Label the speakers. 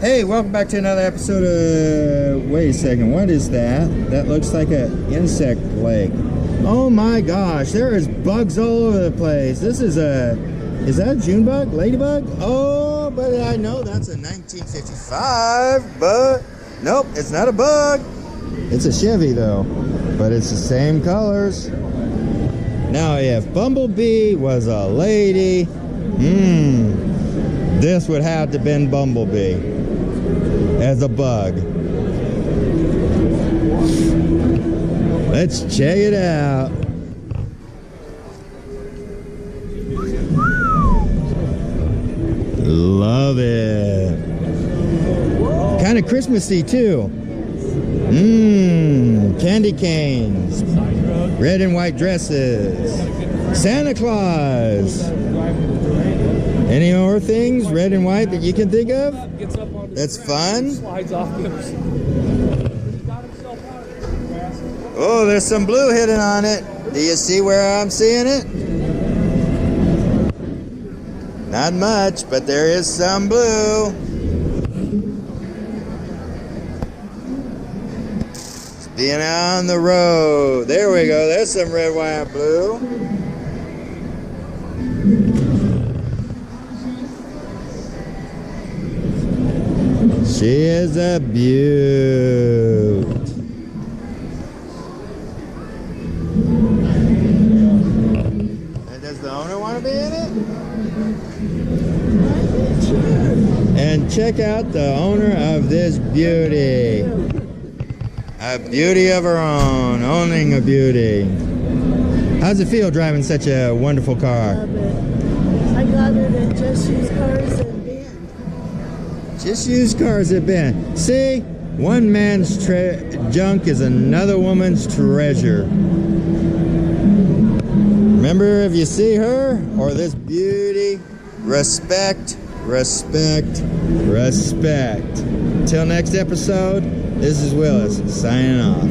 Speaker 1: Hey, welcome back to another episode of... Wait a second, what is that? That looks like an insect lake. Oh my gosh, there is bugs all over the place. This is a... Is that a June bug? Ladybug? Oh, but I know that's a 1955, but... Nope, it's not a bug. It's a Chevy though, but it's the same colors. Now if Bumblebee was a lady, this would have to been Bumblebee as a bug. Let's check it out. Love it. Kind of Christmassy too. Candy canes, red and white dresses, Santa Claus. Any more things, red and white, that you can think of? That's fun. Oh, there's some blue hidden on it. Do you see where I'm seeing it? Not much, but there is some blue. Being out on the road. There we go. There's some red, white, and blue. She is a beaut. And does the owner want to be in it? And check out the owner of this beauty. A beauty of her own, owning a beauty. How's it feel driving such a wonderful car?
Speaker 2: Love it. I got it at Just Used Cars and Bend.
Speaker 1: Just Used Cars at Bend. See, one man's junk is another woman's treasure. Remember, if you see her or this beauty, respect, respect, respect. Till next episode. This is Willis, signing off.